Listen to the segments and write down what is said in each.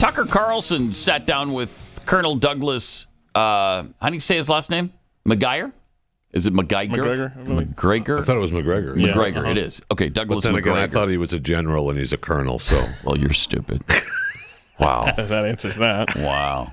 Tucker Carlson sat down with Colonel Douglas, how do you say his last name? McGuire? Is it McGuire? McGregor? I thought it was McGregor. Yeah. McGregor, it is. Okay, Douglas But then McGregor. again, I thought he was a general and he's a colonel, so. Well, you're stupid. Wow. That answers that. Wow.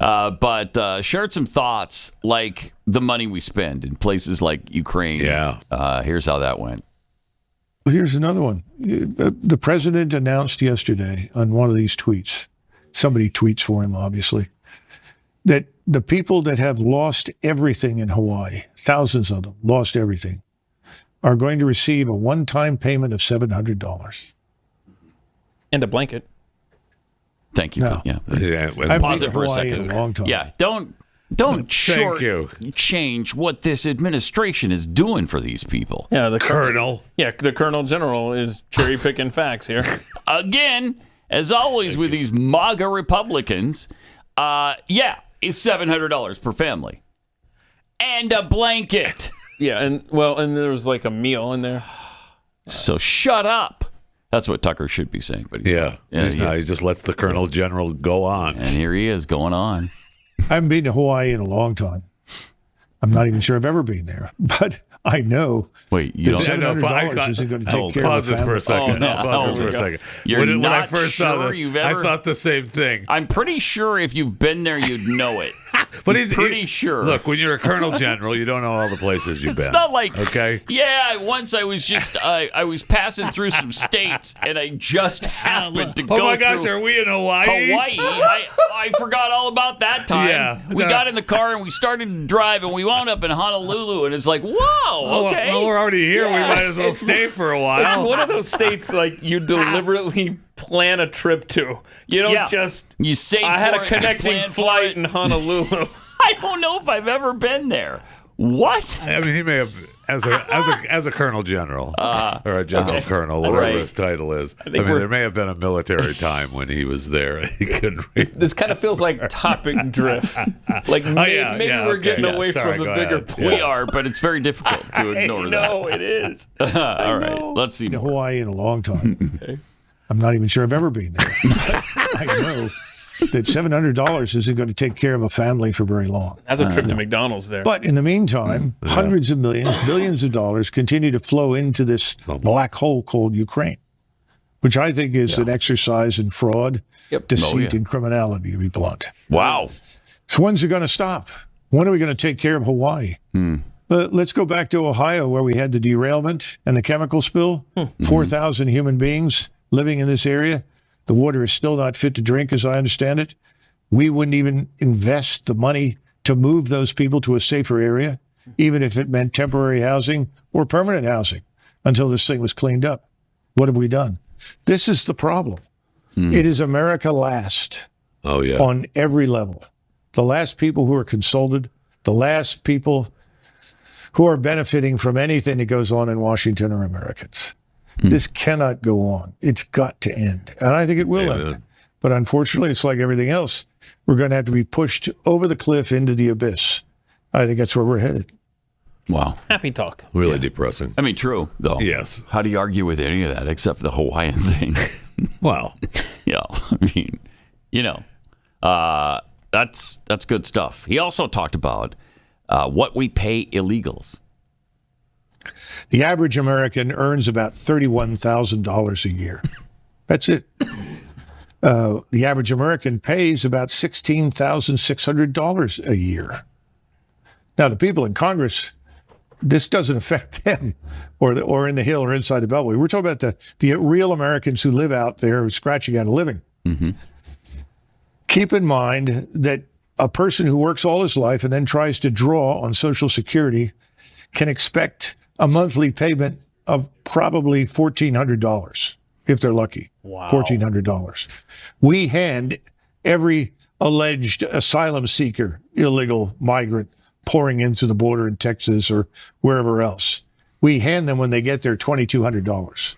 But shared some thoughts like the money we spend in places like Ukraine. Yeah. Here's how that went. Here's another one. The president announced yesterday on one of these tweets, somebody tweets for him, obviously, that the people that have lost everything in Hawaii, thousands of them lost everything, are going to receive a one-time payment of $700. And a blanket. Thank you. No. Yeah. Pause it for a Hawaii second. in a long time. Yeah, don't change what this administration is doing for these people. Yeah, the Colonel. Yeah, the Colonel General is cherry picking facts here. Again, as always with these MAGA Republicans, it's $700 per family. And a blanket. Yeah, and there was like a meal in there. So shut up. That's what Tucker should be saying. But he's not. He just lets the Colonel General go on. And here he is going on. I haven't been to Hawaii in a long time. I'm not even sure I've ever been there, but I know Wait, you that don't $700 isn't going to take care Pause of this for a second. Pause this for a second. When I first saw this, I thought the same thing. I'm pretty sure if you've been there, you'd know it. But he's pretty sure. Look, when you're a Colonel General, you don't know all the places you've been. It's not like, okay. Yeah, once I was just I was passing through some states, and I just happened to go. Oh my gosh, are we in Hawaii? I forgot all about that time. Yeah, we got in the car and we started to drive, and we wound up in Honolulu, and it's like, wow, okay. Well, we're already here. Yeah. We might as well stay for a while. It's one of those states like you deliberately plan a trip to. You don't just. You save. I had for a it, connecting plan for flight it. in Honolulu. I don't know if I've ever been there. What? I mean, he may have, as a Colonel General or a General Colonel, whatever his title is. I mean, there may have been a military time when he was there. He couldn't read. This kind of feels like topic drift. Like maybe we're getting away from the bigger point. We are, but it's very difficult to ignore that. No, it is. All right, let's see. to Hawaii in a long time. Okay. I'm not even sure I've ever been there. I know that $700 isn't going to take care of a family for very long. That's a trip to McDonald's there. But in the meantime, hundreds of millions, billions of dollars continue to flow into this black hole called Ukraine, which I think is an exercise in fraud, deceit, and criminality, to be blunt. Wow. So when's it going to stop? When are we going to take care of Hawaii? Let's go back to Ohio, where we had the derailment and the chemical spill. 4,000 human beings living in this area. The water is still not fit to drink, as I understand it. We wouldn't even invest the money to move those people to a safer area, even if it meant temporary housing or permanent housing, until this thing was cleaned up. What have we done? This is the problem. It is America last on every level. The last people who are consulted, the last people who are benefiting from anything that goes on in Washington are Americans. This cannot go on. It's got to end. And I think it will end. But unfortunately, it's like everything else. We're going to have to be pushed over the cliff into the abyss. I think that's where we're headed. Wow. Happy talk. Really depressing. I mean, true, though. Yes. How do you argue with any of that except for the Hawaiian thing? Well. Yeah. I mean, that's good stuff. He also talked about what we pay illegals. The average American earns about $31,000 a year. That's it. The average American pays about $16,600 a year. Now, the people in Congress, this doesn't affect them or in the Hill or inside the Beltway. We're talking about the real Americans who live out there scratching out a living. Keep in mind that a person who works all his life and then tries to draw on Social Security can expect a monthly payment of probably $1,400 if they're lucky. Wow. $1,400. We hand every alleged asylum seeker, illegal migrant pouring into the border in Texas or wherever else, we hand them when they get there $2,200.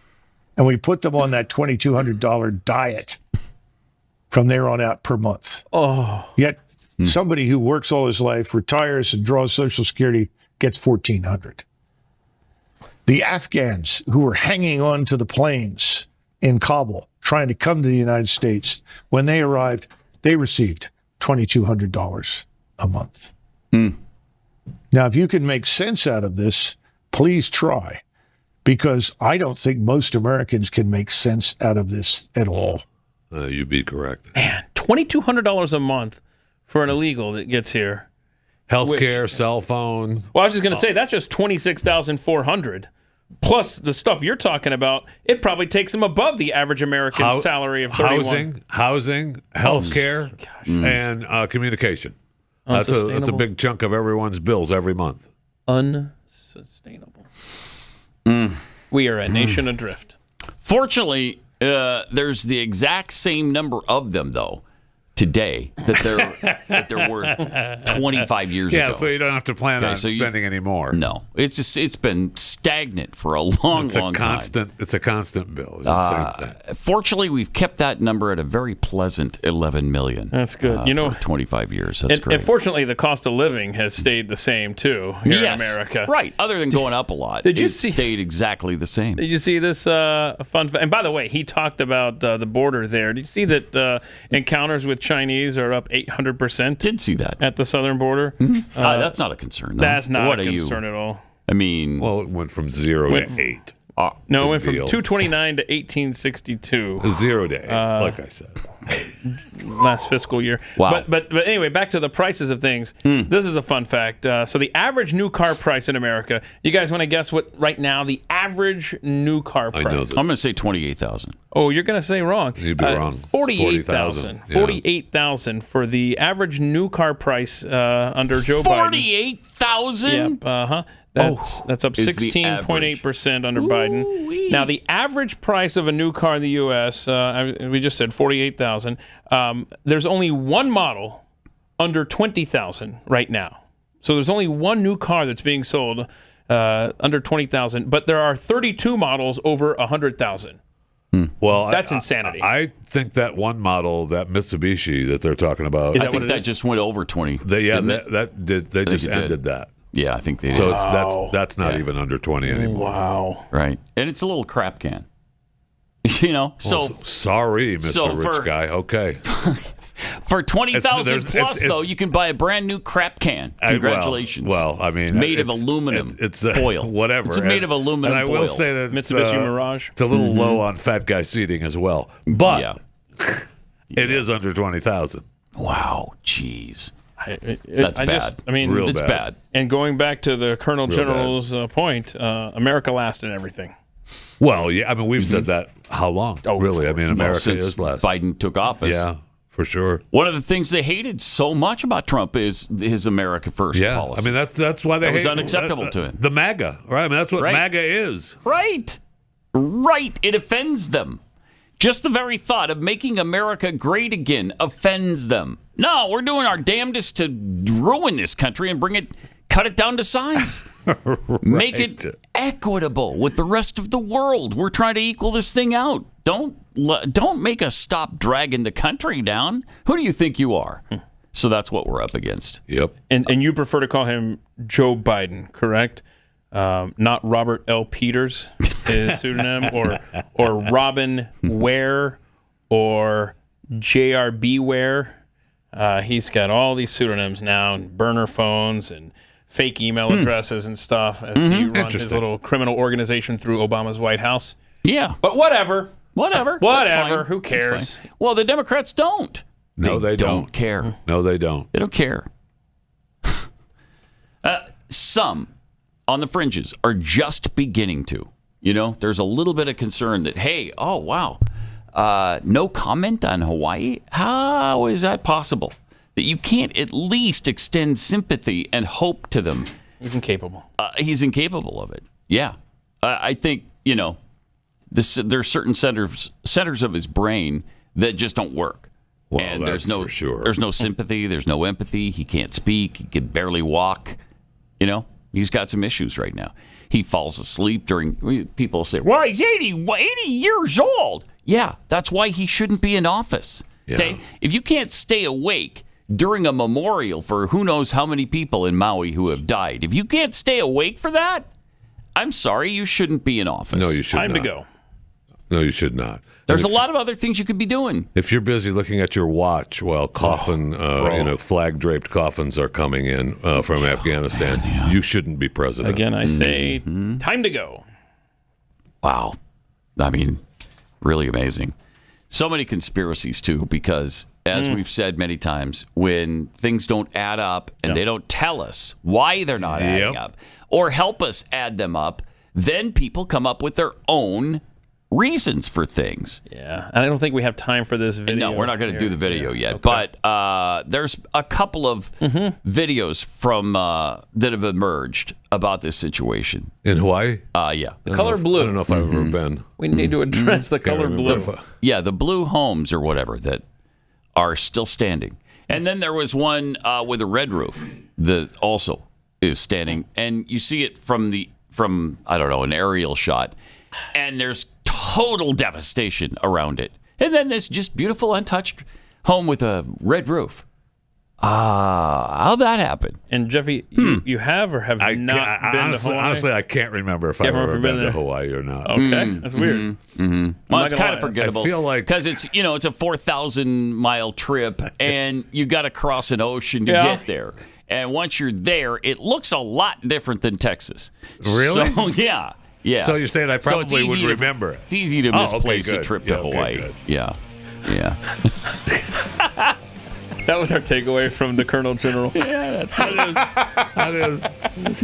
And we put them on that $2,200 diet from there on out per month. Yet somebody who works all his life, retires and draws Social Security gets $1,400. The Afghans who were hanging on to the planes in Kabul trying to come to the United States. When they arrived, they received $2,200 a month. Now, if you can make sense out of this, please try, because I don't think most Americans can make sense out of this at all. You'd be correct. Man, $2,200 a month for an illegal that gets here. Healthcare, cell phone. Well, I was just going to say, that's just $26,400. Plus the stuff you're talking about, it probably takes them above the average American salary of $31,000. Housing, healthcare, and communication. That's a big chunk of everyone's bills every month. Unsustainable. We are a nation adrift. Fortunately, there's the exact same number of them, though, today that there were 25 years ago. Yeah, so you don't have to plan on spending any more. No, it's been stagnant for a long time. It's a constant bill. It's the same thing. Fortunately, we've kept that number at a very pleasant 11 million. That's good. For 25 years. That's great. And fortunately, the cost of living has stayed the same too here in America. Right. Other than going up a lot, it stayed exactly the same. Did you see this fun fact? And by the way, he talked about the border there. Did you see that encounters with Chinese are up 800%? Did see that at the southern border. That's not a concern, though. That's not a concern at all. I mean, well, it went from 0 to 8. No, it went from 229 to 1862. 0 to 8, like I said. Last fiscal year. Wow. But anyway, back to the prices of things. This is a fun fact. So the average new car price in America, you guys want to guess what right now the average new car price? I know this. I'm going to say $28,000. Oh, you're going to say wrong. You'd be wrong. $48,000. $48,000 for the average new car price under Joe Biden. $48,000? Yep. That's up 16.8% under Biden. Now, the average price of a new car in the U.S., we just said $48,000. There's only one model under $20,000 right now. So there's only one new car that's being sold under $20,000, but there are 32 models over $100,000. Well, that's insanity. I think that one model, that Mitsubishi that they're talking about, I think that just went over 20. They just ended that. Yeah, I think they did. So that's not even under 20 anymore. Wow. Right. And it's a little crap can. Sorry, Mr. Rich Guy. Okay. For $20,000 plus, though, you can buy a brand new crap can. Congratulations. Well, I mean, it's made of aluminum foil. Whatever. It's made of aluminum foil. And I will say that Mitsubishi Mirage. It's a little low on fat guy seating as well, but it is under 20,000. Wow, jeez. That's bad. It's bad. And going back to the Colonel General's point, America last in everything. Well, yeah, I mean, we've said that how long? Really? I mean, America is last. Biden took office. Yeah, for sure. One of the things they hated so much about Trump is his America First policy. I mean, that's why they was unacceptable to him. The MAGA, right? I mean, that's what MAGA is. Right. It offends them. Just the very thought of making America great again offends them. No, we're doing our damnedest to ruin this country and cut it down to size. Make it equitable with the rest of the world. We're trying to equal this thing out. Don't make us stop dragging the country down. Who do you think you are? So that's what we're up against. Yep. And you prefer to call him Joe Biden, correct? Not Robert L. Peters, his pseudonym, or Robin Ware, or J.R.B. Ware. He's got all these pseudonyms now, and burner phones and fake email addresses and stuff as he runs his little criminal organization through Obama's White House. Yeah. But whatever. Whatever. Who cares? Well, the Democrats don't. No, they don't care. No, they don't. They don't care. Some on the fringes are just beginning to. There's a little bit of concern that, hey, oh, wow, no comment on Hawaii? How is that possible? That you can't at least extend sympathy and hope to them. He's incapable. He's incapable of it. Yeah. I think, there are certain centers of his brain that just don't work. Well, and that's for sure. There's no sympathy. There's no empathy. He can't speak. He can barely walk. He's got some issues right now. He falls asleep during. People say, "Well, he's 80 years old." Yeah, that's why he shouldn't be in office. Yeah. Okay, if you can't stay awake during a memorial for who knows how many people in Maui who have died, if you can't stay awake for that, I'm sorry, you shouldn't be in office. No, you should not. Time to go. No, you should not. There's a lot of other things you could be doing. If you're busy looking at your watch while flag draped coffins are coming in from Afghanistan, you shouldn't be president. Again, I say, time to go. Wow. I mean, really amazing. So many conspiracies, too, because as we've said many times, when things don't add up and they don't tell us why they're not adding up or help us add them up, then people come up with their own reasons for things. Yeah, and I don't think we have time for this video. No, we're not going to do the video yet. Okay. But there's a couple of videos from that have emerged about this situation. In Hawaii? Yeah. The color blue. I don't know if I've ever been. We need to address the color blue. Yeah, the blue homes or whatever that are still standing. And then there was one with a red roof that also is standing. And you see it from I don't know, an aerial shot. And there's total devastation around it. And then this just beautiful, untouched home with a red roof. How'd that happen? And Jeffy, you have or have not been to Hawaii? Honestly, I can't remember if I've ever been to Hawaii or not. Okay, that's weird. Well, it's kind of forgettable. I feel like because it's it's a 4,000-mile trip, and you got to cross an ocean to get there. And once you're there, it looks a lot different than Texas. Really? So, yeah. Yeah. So you're saying I probably would remember it. It's easy to misplace a trip to Hawaii. Okay, yeah. That was our takeaway from the Colonel General. Yeah, that's that is.